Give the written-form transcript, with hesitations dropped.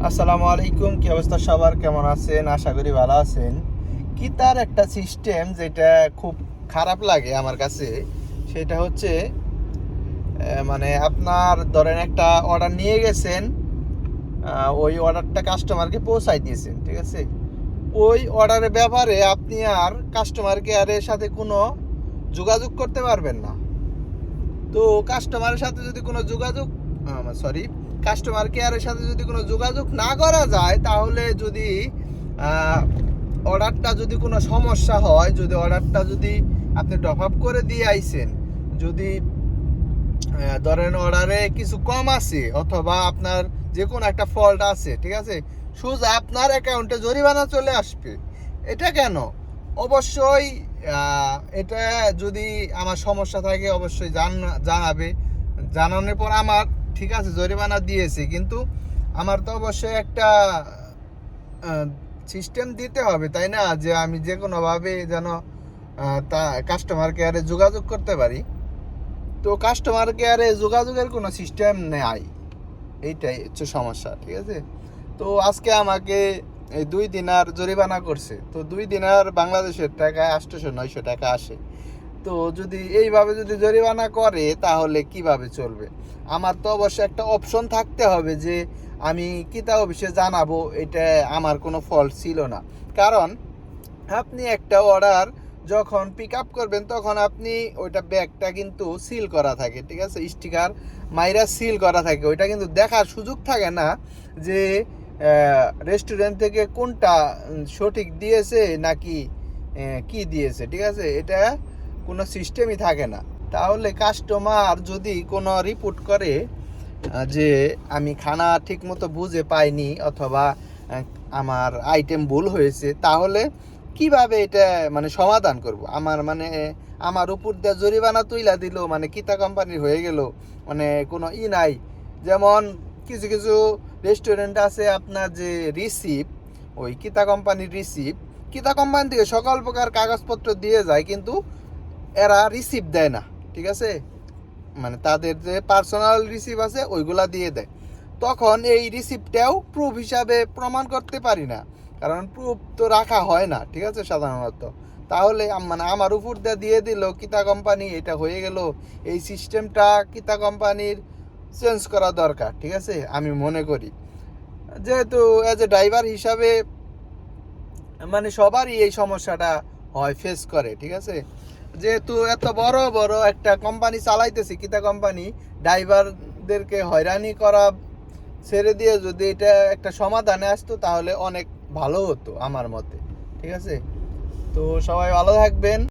আসসালামু আলাইকুম। কি অবস্থা সবার, কেমন আছেন? আশা করি ভালো আছেন। কি তার একটা সিস্টেম যেটা খুব খারাপ লাগে আমার কাছে, সেটা হচ্ছে মানে আপনার ধরেন একটা অর্ডার নিয়ে গেছেন, ওই অর্ডারটা কাস্টমারকে পৌঁছাই দিয়েছেন, ঠিক আছে? ওই অর্ডারের ব্যাপারে আপনি আর কাস্টমার কেয়ারের সাথে কোনো যোগাযোগ করতে পারবেন না। তো কাস্টমারের সাথে যদি কোনো যোগাযোগ সরি কাস্টমার কেয়ারের সাথে যদি কোনো যোগাযোগ না করা যায়, তাহলে যদি অর্ডারটা যদি কোনো সমস্যা হয়, যদি অর্ডারটা যদি আপনি ড্রপ আপ করে দিয়ে আইছেন, যদি ধরেন অর্ডারে কিছু কম আছে অথবা আপনার যে কোনো একটা ফল্ট আছে, ঠিক আছে, সোজা আপনার অ্যাকাউন্টে জরিমানা চলে আসবে। এটা কেন? অবশ্যই এটা যদি আমার সমস্যা থাকে অবশ্যই জানাবে। জানানোর পর আমার ঠিক আছে জরিমানা দিয়েছে, কিন্তু আমার তো অবশ্যই একটা সিস্টেম দিতে হবে, তাই না? যে আমি যে কোনোভাবে যেন তা কাস্টমার কেয়ারে যোগাযোগ করতে পারি। তো কাস্টমার কেয়ারে যোগাযোগের কোনো সিস্টেম নেই, এইটাই হচ্ছে সমস্যা, ঠিক আছে? তো আজকে আমাকে এই 2 দিনার জরিমানা করছে। তো 2 দিনার বাংলাদেশের টাকায় 800-900 টাকা আসে। তো যদি এইভাবে যদি জরিমানা করে তাহলে কিভাবে চলবে? আমার তো অবশ্যই একটা অপশন থাকতে হবে যে আমি কিতা অফিসে জানাবো এটা আমার কোনো ফল্ট ছিল না। কারণ আপনি একটা অর্ডার যখন পিক আপ করবেন তখন আপনি ওইটা ব্যাগটা কিন্তু সিল করা থাকে, ঠিক আছে, স্টিকার মাইরা সিল করা থাকে, ওইটা কিন্তু দেখার সুযোগ থাকে না যে রেস্টুরেন্ট থেকে কোনটা সঠিক দিয়েছে নাকি কি দিয়েছে, ঠিক আছে, এটা কোনো সিস্টেমই থাকে না। তাহলে কাস্টমার যদি কোনো রিপোর্ট করে যে আমি খানা ঠিকমতো বুঝে পাইনি অথবা আমার আইটেম ভুল হয়েছে, তাহলে কিভাবে এটা মানে সমাধান করব? আমার উপর দিয়ে জরিমানা তুইলা দিল, মানে কিতা কোম্পানির হয়ে গেল, মানে কোনো নাই। যেমন কিছু কিছু রেস্টুরেন্ট আছে আপনার যে রিসিপ্ট, ওই কিতা কোম্পানি থেকে সকল প্রকার কাগজপত্র দিয়ে যায়, কিন্তু এরা রিসিপ্ট দেয় না, ঠিক আছে, মানে তাদের যে পার্সোনাল রিসিপ্ট আছে ওইগুলা দিয়ে দেয়। তখন এই রিসিপ্টটাও প্রুফ হিসাবে প্রমাণ করতে পারি না, কারণ প্রুফ তো রাখা হয় না, ঠিক আছে, সাধারণত। তাহলে মানে আমার উপর দিয়ে দিল কিতা কোম্পানি, এটা হয়ে গেল। এই সিস্টেমটা কিতা কোম্পানির চেঞ্জ করা দরকার, ঠিক আছে, আমি মনে করি। যেহেতু অ্যাজ এ ড্রাইভার হিসাবে মানে সবারই এই সমস্যাটা হয়, ফেস করে, ঠিক আছে। যেহেতু এত বড় বড় একটা কোম্পানি চালাইতেছি, কিতা কোম্পানি, ড্রাইভারদেরকে হয়রানি করা ছেড়ে দিয়ে যদি এটা একটা সমাধানে আসতো তাহলে অনেক ভালো হতো আমার মতে, ঠিক আছে। তো সবাই ভালো থাকবেন।